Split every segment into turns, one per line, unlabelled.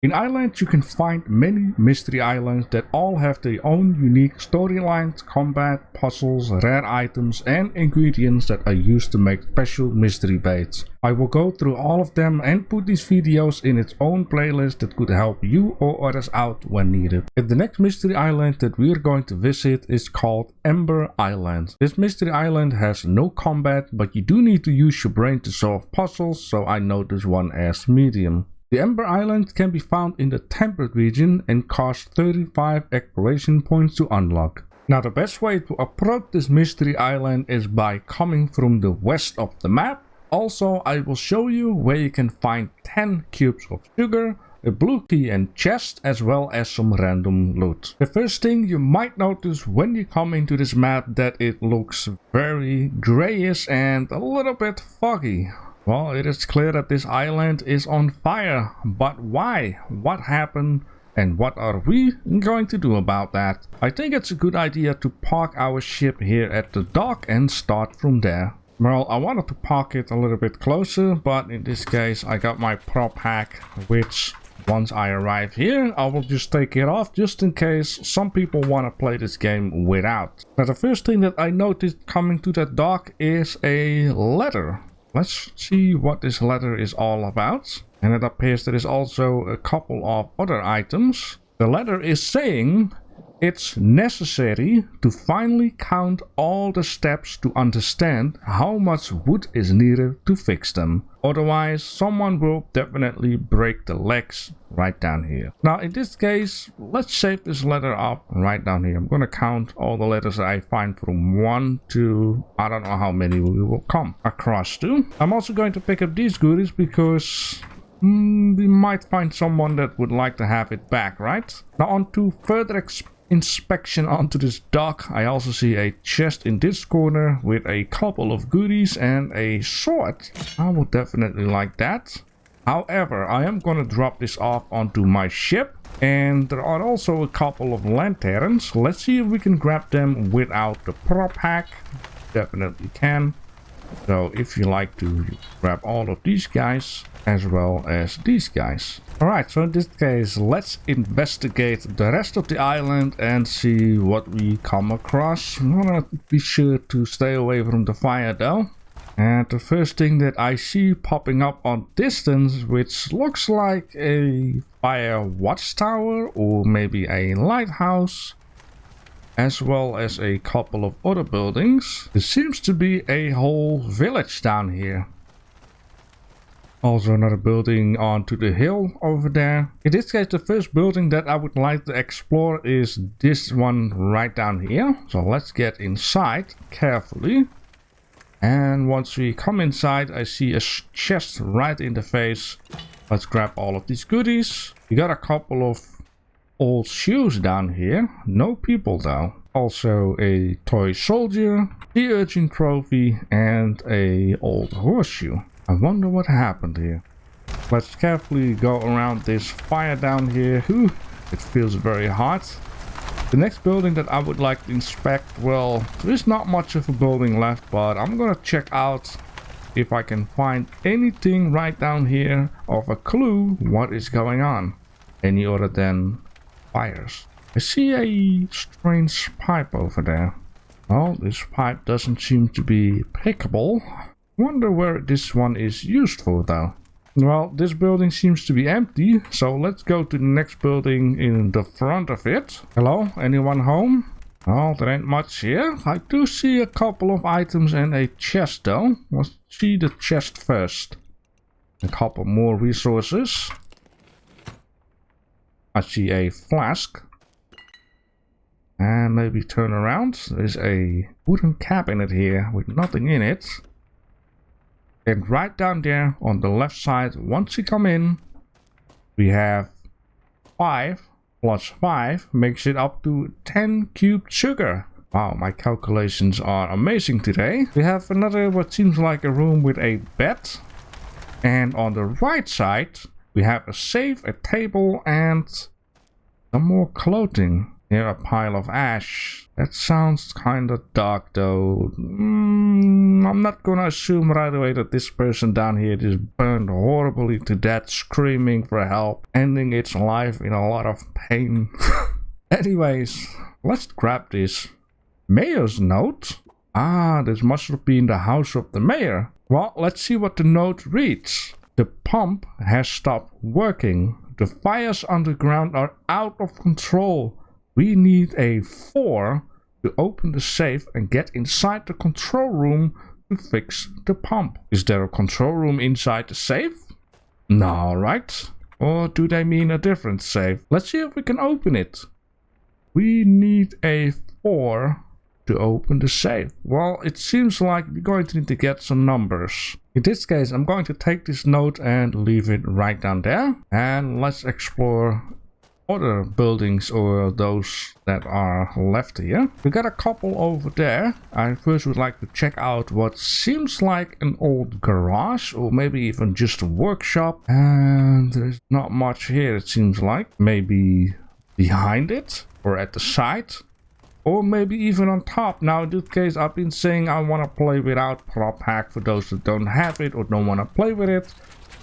In Yland you can find many mystery islands that all have their own unique storylines, combat, puzzles, rare items and ingredients that are used to make special mystery baits. I will go through all of them and put these videos in its own playlist that could help you or others out when needed. And the next mystery island that we are going to visit is called Ember Island. This mystery island has no combat, but you do need to use your brain to solve puzzles, so I note this one as medium. The Ember Island can be found in the temperate region and costs 35 exploration points to unlock. Now the best way to approach this mystery island is by coming from the west of the map. Also, I will show you where you can find 10 cubes of sugar, a blue key and chest, as well as some random loot. The first thing you might notice when you come into this map that it looks very grayish and a little bit foggy. Well, it is clear that this island is on fire, but why? What happened? And what are we going to do about that? I think it's a good idea to park our ship here at the dock and start from there. Well, I wanted to park it a little bit closer, but in this case I got my prop pack, which once I arrive here I will just take it off just in case some people want to play this game without. Now the first thing that I noticed coming to that dock is a letter. Let's see what this letter is all about. And it appears there is also a couple of other items. The letter is saying it's necessary to finally count all the steps to understand how much wood is needed to fix them. Otherwise, someone will definitely break the legs right down here. Now, in this case, let's save this letter up right down here. I'm going to count all the letters that I find from 1 to I don't know how many we will come across to. I'm also going to pick up these goodies because we might find someone that would like to have it back, right? Now, on to further inspection onto this dock. I also see a chest in this corner with a couple of goodies and a sword. I would definitely like that. However, I am gonna drop this off onto my ship, and there are also a couple of lanterns. Let's see if we can grab them without the prop pack. Definitely can. So if you like to grab all of these guys as well as these guys. Alright, so in this case let's investigate the rest of the island and see what we come across. I'm gonna be sure to stay away from the fire though. And the first thing that I see popping up on distance, which looks like a fire watchtower or maybe a lighthouse, as well as a couple of other buildings. There seems to be a whole village down here. Also another building onto the hill over there. In this case, the first building that I would like to explore is this one right down here. So let's get inside carefully. And once we come inside, I see a chest right in the face. Let's grab all of these goodies. We got a couple of old shoes down here. No people though. Also a toy soldier, the urchin trophy, and a old horseshoe. I wonder what happened here. Let's carefully go around this fire down here. Ooh, it feels very hot. The next building that I would like to inspect, well, there is not much of a building left, but I'm gonna check out if I can find anything right down here of a clue what is going on. Any other than fires. I see a strange pipe over there. Well, this pipe doesn't seem to be pickable. Wonder where this one is used for though. Well, this building seems to be empty, so let's go to the next building in the front of it. Hello, anyone home? Oh, there ain't much here. I do see a couple of items and a chest though. Let's see the chest first. A couple more resources. I see a flask. And maybe turn around. There's a wooden cabinet here with nothing in it. And right down there on the left side, once you come in, we have 5 plus 5 makes it up to 10 cubed sugar. Wow, my calculations are amazing today. We have another what seems like a room with a bed. And on the right side, we have a safe, a table, and some more clothing. Here, a pile of ash. That sounds kind of dark though. I'm not gonna assume right away that this person down here just burned horribly to death, screaming for help, ending its life in a lot of pain. Anyways, let's grab this mayor's note. Ah, this must have been the house of the mayor. Well, let's see what the note reads. The pump has stopped working. The fires underground are out of control. We need a 4 to open the safe and get inside the control room to fix the pump. Is there a control room inside the safe? No, right? Or do they mean a different safe? Let's see if we can open it. We need a 4 to open the safe. Well, it seems like we're going to need to get some numbers. In this case, I'm going to take this note and leave it right down there. And let's explore other buildings or those that are left here. We got a couple over there. I first would like to check out what seems like an old garage or maybe even just a workshop. And there's not much here, it seems like. Maybe behind it or at the side. Or maybe even on top. Now in this case, I've been saying I want to play without prop hack for those that don't have it or don't want to play with it.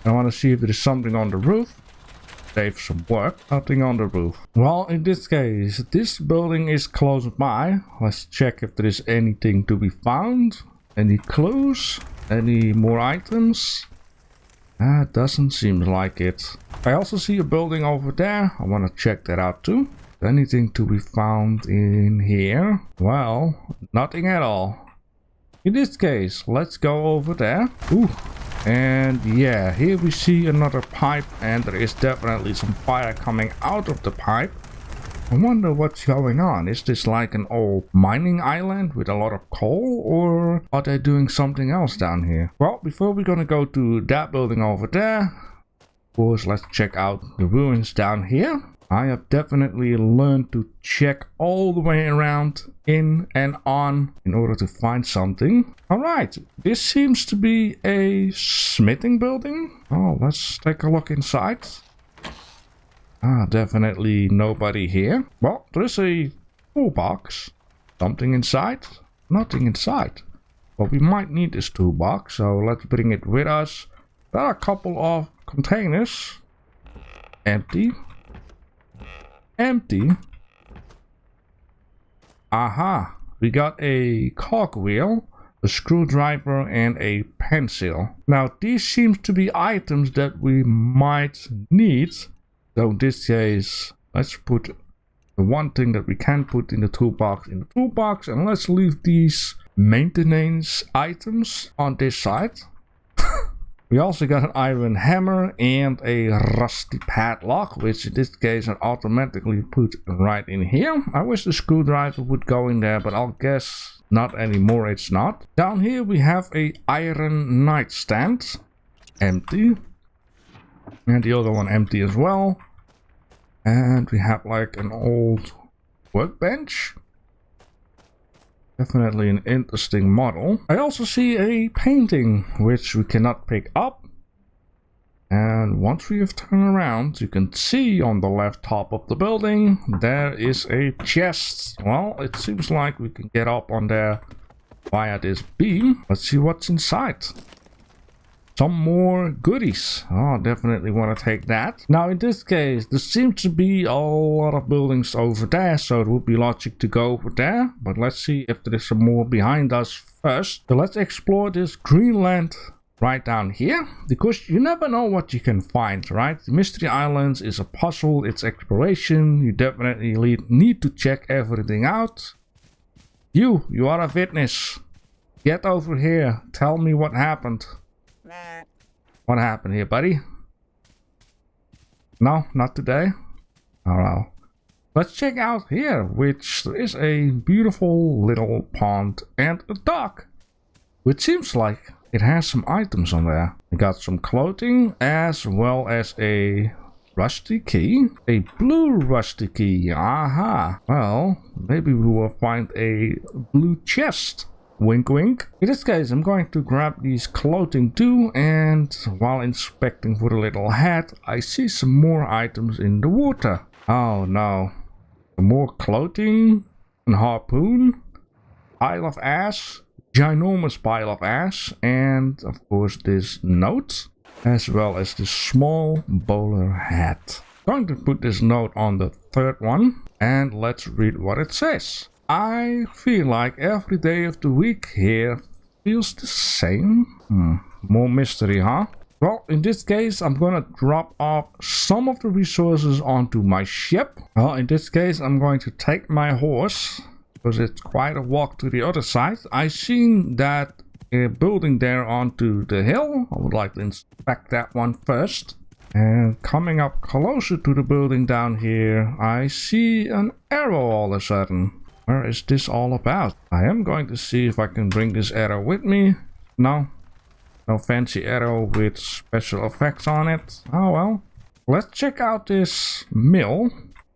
I want to see if there is something on the roof. Save some work. Nothing on the roof. Well, in this case, this building is close by. Let's check if there is anything to be found. Any clues? Any more items? Doesn't seem like it. I also see a building over there. I want to check that out too. Anything to be found in here? Well, nothing at all. In this case, let's go over there. Ooh. And yeah, here we see another pipe and there is definitely some fire coming out of the pipe. I wonder what's going on. Is this like an old mining island with a lot of coal, or are they doing something else down here? Well, before we're gonna go to that building over there, of course, let's check out the ruins down here. I have definitely learned to check all the way around, in and on, in order to find something. Alright, this seems to be a smithing building. Oh, let's take a look inside. Definitely nobody here. Well, there's a toolbox. Something inside? Nothing inside. Well, we might need this toolbox, so let's bring it with us. There are a couple of containers. Empty. Empty. Aha, we got a cogwheel, a screwdriver and a pencil. Now these seem to be items that we might need. So in this case, let's put the one thing that we can put in the toolbox and let's leave these maintenance items on this side. We also got an iron hammer and a rusty padlock, which in this case I automatically put right in here. I wish the screwdriver would go in there, but I'll guess not anymore, it's not. Down here we have a iron nightstand, empty. And the other one empty as well. And we have like an old workbench. Definitely an interesting model. I also see a painting which we cannot pick up. And once we have turned around, you can see on the left top of the building, there is a chest. Well, it seems like we can get up on there via this beam. Let's see what's inside. Some more goodies. Oh, definitely want to take that. Now in this case, there seems to be a lot of buildings over there, so it would be logic to go over there. But let's see if there is some more behind us first. So let's explore this Greenland right down here, because you never know what you can find, right? The Mystery Islands is a puzzle, it's exploration. You definitely need to check everything out. You are a witness. Get over here. Tell me what happened. What happened here, buddy? No, not today. Alright. Let's check out here, which is a beautiful little pond and a dock, which seems like it has some items on there. We got some clothing as well as a rusty key. A blue rusty key. Aha. Well, maybe we will find a blue chest. Wink wink. In this case, I'm going to grab these clothing too, and while inspecting for the little hat, I see some more items in the water. Oh no. More clothing, and harpoon, pile of ash, ginormous pile of ash, and of course this note, as well as this small bowler hat. Going to put this note on the third one, and let's read what it says. I feel like every day of the week here feels the same. More mystery, huh? Well, in this case, I'm gonna drop off some of the resources onto my ship. Well, in this case, I'm going to take my horse, because it's quite a walk to the other side. I seen that building there onto the hill. I would like to inspect that one first. And coming up closer to the building down here, I see an arrow all of a sudden. Where is this all about? I am going to see if I can bring this arrow with me. No. No fancy arrow with special effects on it. Oh well. Let's check out this mill.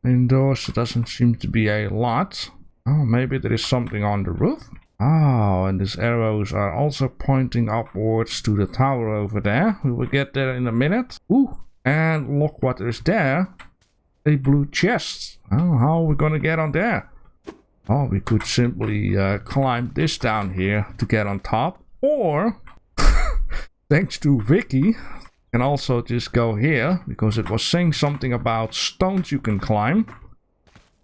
Indoors doesn't seem to be a lot. Oh, maybe there is something on the roof. Oh, and these arrows are also pointing upwards to the tower over there. We will get there in a minute. Ooh, and look what is there. A blue chest. Oh, how are we gonna get on there? Oh, we could simply climb this down here to get on top. Or, thanks to Vicky, can also just go here, because it was saying something about stones you can climb.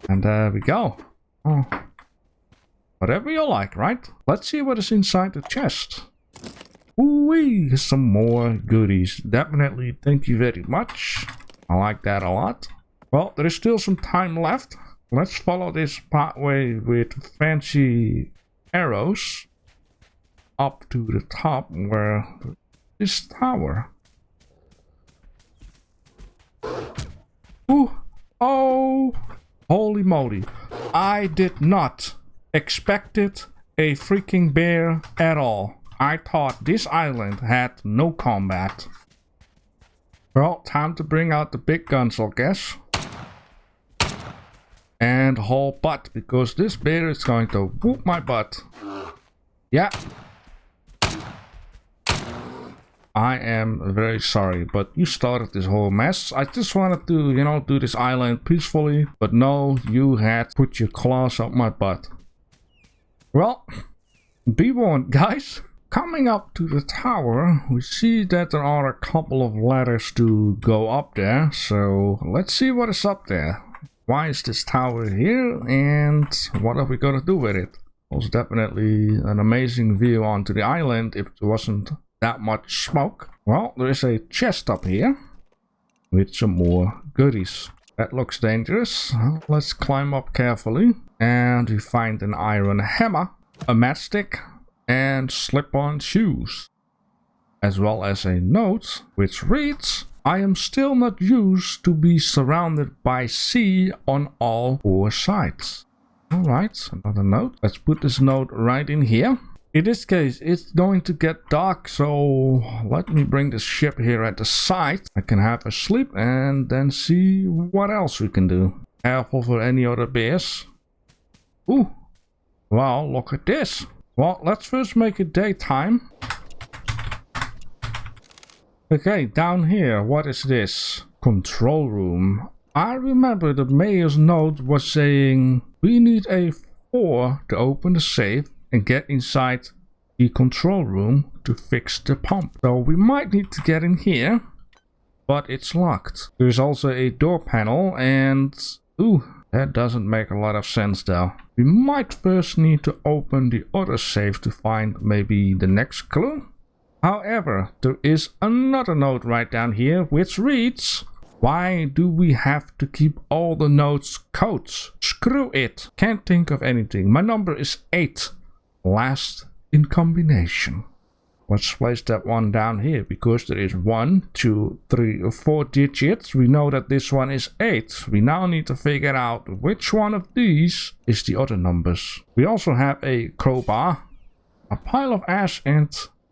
And there we go. Oh. Whatever you like, right? Let's see what is inside the chest. Ooh-wee, some more goodies. Definitely, thank you very much. I like that a lot. Well, there is still some time left. Let's follow this pathway with fancy arrows up to the top where this tower. Ooh, oh, holy moly. I did not expect a freaking bear at all. I thought this island had no combat. Well, time to bring out the big guns, I guess. And whole butt, because this bear is going to whoop my butt. Yeah. I am very sorry, but you started this whole mess. I just wanted to, you know, do this island peacefully. But no, you had put your claws up my butt. Well, be warned, guys. Coming up to the tower, we see that there are a couple of ladders to go up there. So let's see what is up there. Why is this tower here, and what are we gonna do with it? It was definitely an amazing view onto the island if there wasn't that much smoke. Well, there is a chest up here with some more goodies. That looks dangerous. Let's climb up carefully. And we find an iron hammer, a matchstick, and slip-on shoes. As well as a note which reads, I am still not used to be surrounded by sea on all 4 sides. Alright, another note. Let's put this note right in here. In this case, it's going to get dark, so let me bring the ship here at the side. I can have a sleep and then see what else we can do. Careful for any other bears. Ooh, well, look at this. Well, let's first make it daytime. Okay, down here, what is this? Control room. I remember the mayor's note was saying we need a 4 to open the safe and get inside the control room to fix the pump. So we might need to get in here, but it's locked. There's also a door panel and... ooh, that doesn't make a lot of sense though. We might first need to open the other safe to find maybe the next clue. However, there is another note right down here which reads, why do we have to keep all the notes codes? Screw it. Can't think of anything. My number is 8. Last in combination. Let's place that one down here because there is 1, 2, 3 or 4 digits. We know that this one is 8. We now need to figure out which one of these is the other numbers. We also have a crowbar, a pile of ash and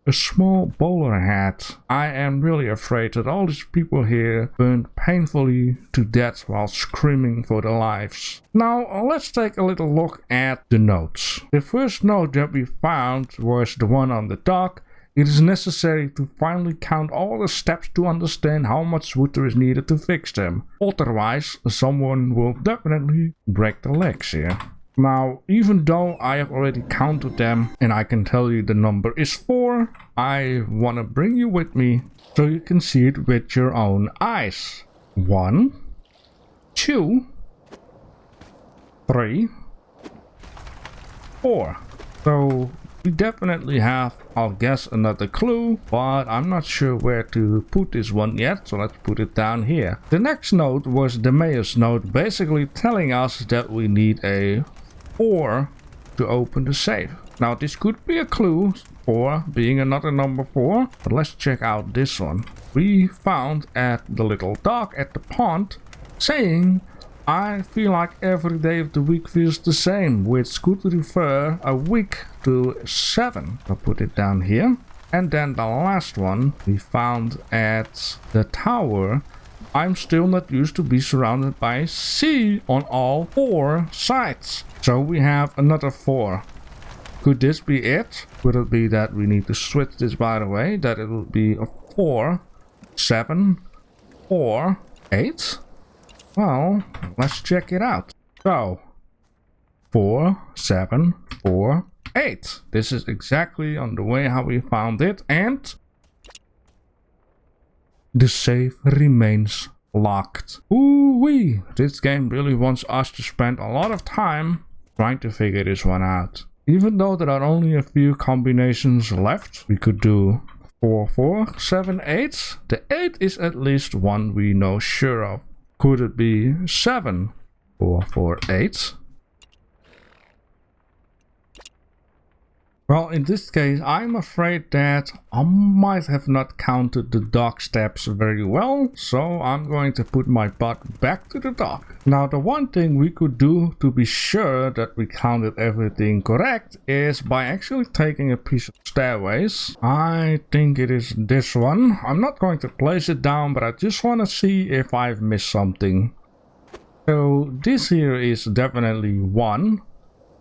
a small bowler hat. I am really afraid that all these people here burned painfully to death while screaming for their lives. Now let's take a little look at the notes. The first note that we found was the one on the dock. It is necessary to finally count all the steps to understand how much wood there is needed to fix them. Otherwise, someone will definitely break their legs here. Now, even though I have already counted them and I can tell you the number is 4, I want to bring you with me so you can see it with your own eyes. 1, 2, 3, 4. So we definitely have, I'll guess, another clue, but I'm not sure where to put this one yet, so let's put it down here. The next note was the mayor's note, basically telling us that we need a 4 to open the safe. Now this could be a clue, 4 being another number 4, but let's check out this one. We found at the little dock at the pond saying, I feel like every day of the week feels the same, which could refer a week to 7. I'll put it down here. And then the last one we found at the tower. I'm still not used to be surrounded by sea on all 4 sides. So we have another 4. Could this be it? Could it be that we need to switch this by the way? That it would be a 4, 7, 4, 8? Well, let's check it out. So, 4, 7, 4, 8. This is exactly on the way how we found it, and the safe remains locked. Ooh-wee! This game really wants us to spend a lot of time trying to figure this one out. Even though there are only a few combinations left, we could do 4, 4, 7, 8. The 8 is at least one we know sure of. Could it be 7, 4, 4, 8? Well, in this case, I'm afraid that I might have not counted the dock steps very well, so I'm going to put my butt back to the dock. Now, the one thing we could do to be sure that we counted everything correct is by actually taking a piece of stairways. I think it is this one. I'm not going to place it down, but I just want to see if I've missed something. So this here is definitely 1,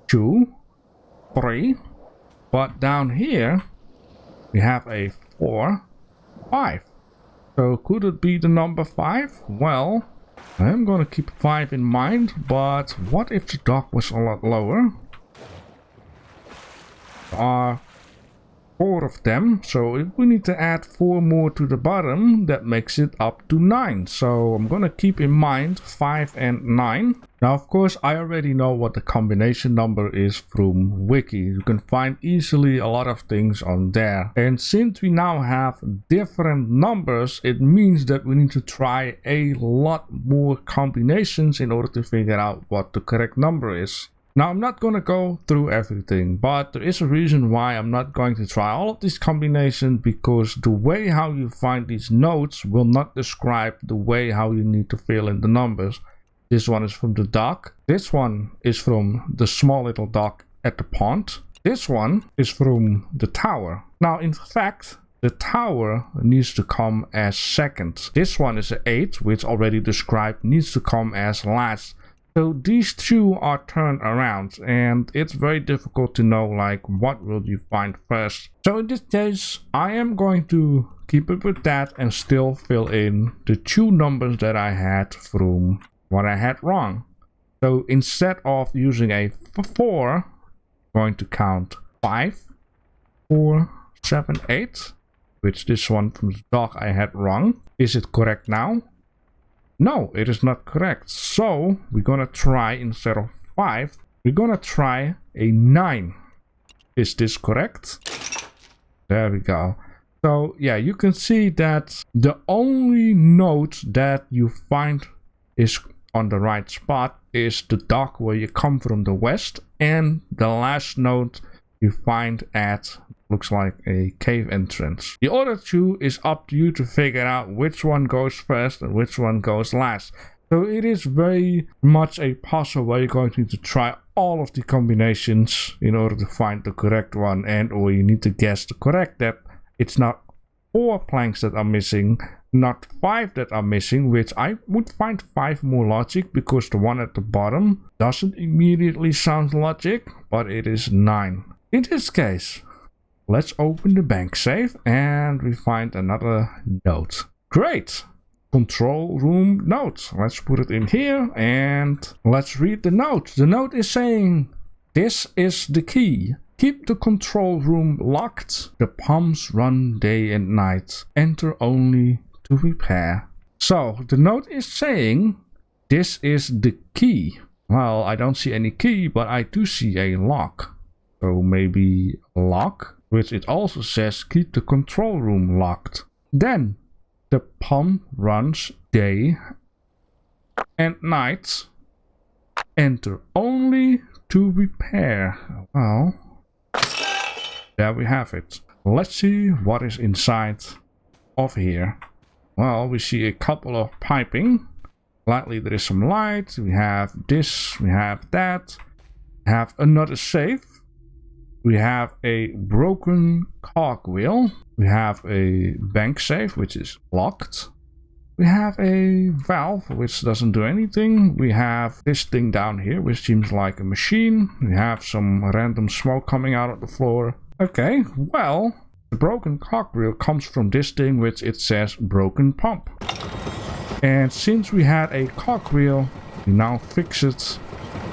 2, 3. But down here, we have a 4, 5. So could it be the number 5? Well, I am going to keep 5 in mind, but what if the dock was a lot lower? There are 4 of them, so if we need to add 4 more to the bottom, that makes it up to 9. So I'm going to keep in mind 5 and 9. Now, of course, I already know what the combination number is from Wiki. You can find easily a lot of things on there. And since we now have different numbers, it means that we need to try a lot more combinations in order to figure out what the correct number is. Now, I'm not going to go through everything, but there is a reason why I'm not going to try all of these combinations, because the way how you find these notes will not describe the way how you need to fill in the numbers. This one is from the dock. This one is from the small little dock at the pond. This one is from the tower. Now, in fact, the tower needs to come as second. This one is an 8, which already described needs to come as last. So these two are turned around, and it's very difficult to know like what will you find first. So in this case, I am going to keep it with that and still fill in the 2 numbers that I had from what I had wrong. So instead of using a 4, I'm going to count 5, 4, 7, 8, which this one from the dock I had wrong. Is it correct now? No, it is not correct. So we're gonna try, instead of 5, we're gonna try a 9. Is this correct? There we go. So yeah, you can see that the only note that you find is on the right spot is the dock where you come from the west, and the last note you find at looks like a cave entrance. The other 2 is up to you to figure out which one goes first and which one goes last. So it is very much a puzzle where you're going to need to try all of the combinations in order to find the correct one, and or you need to guess the correct that it's not 4 planks that are missing, not 5 that are missing, which I would find 5 more logic because the one at the bottom doesn't immediately sound logic, but it is 9. In this case, Let's open the bank safe and we find another note. Great! Control room note. Let's put it in here and let's read the note. The note is saying, this is the key. Keep the control room locked. The pumps run day and night. Enter only to repair. So the note is saying, this is the key. Well, I don't see any key, but I do see a lock. So maybe lock, which it also says keep the control room locked. Then the pump runs day and night. Enter only to repair. Well, there we have it. Let's see what is inside of here. Well, we see a couple of piping. Likely there is some light. We have this, we have that. We have another safe. We have a broken cogwheel. We have a bank safe which is locked. We have a valve which doesn't do anything. We have this thing down here which seems like a machine. We have some random smoke coming out of the floor. Okay, well, the broken cogwheel comes from this thing which it says broken pump. And since we had a cogwheel, we now fixed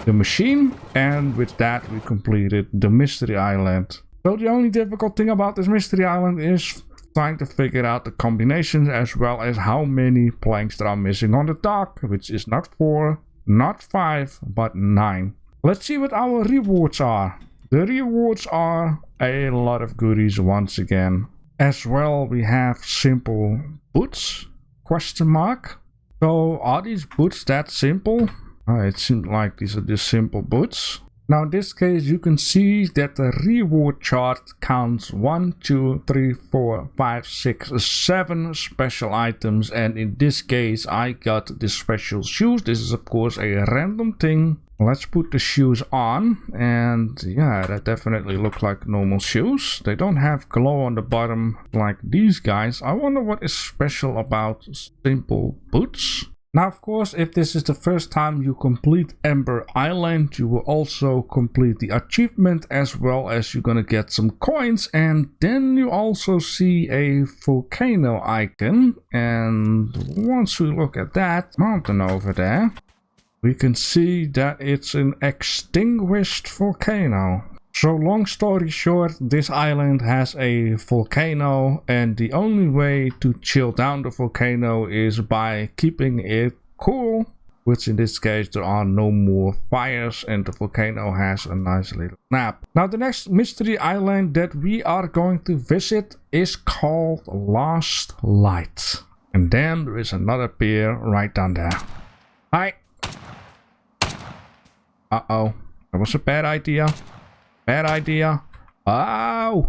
the machine, and with that we completed the mystery island. So the only difficult thing about this mystery island is trying to figure out the combinations as well as how many planks there are missing on the dock, which is not 4, not 5, but 9. Let's see what our rewards are. The rewards are a lot of goodies once again. As well, we have simple boots, question mark. So are these boots that simple? It seems like these are just simple boots. Now in this case you can see that the reward chart counts 1, 2, 3, 4, 5, 6, 7 special items, and in this case I got the special shoes. This is of course a random thing. Let's put the shoes on, and yeah, that definitely look like normal shoes. They don't have glow on the bottom like these guys. I wonder what is special about simple boots. Now of course, if this is the first time you complete Ember Island, you will also complete the achievement, as well as you're gonna get some coins, and then you also see a volcano icon. And once we look at that mountain over there, we can see that it's an extinguished volcano. So long story short, this island has a volcano, and the only way to chill down the volcano is by keeping it cool, which in this case there are no more fires and the volcano has a nice little nap. Now the next mystery island that we are going to visit is called Last Light. And then there is another pier right down there. Hi! Uh-oh, that was a bad idea. Bad idea. Oh!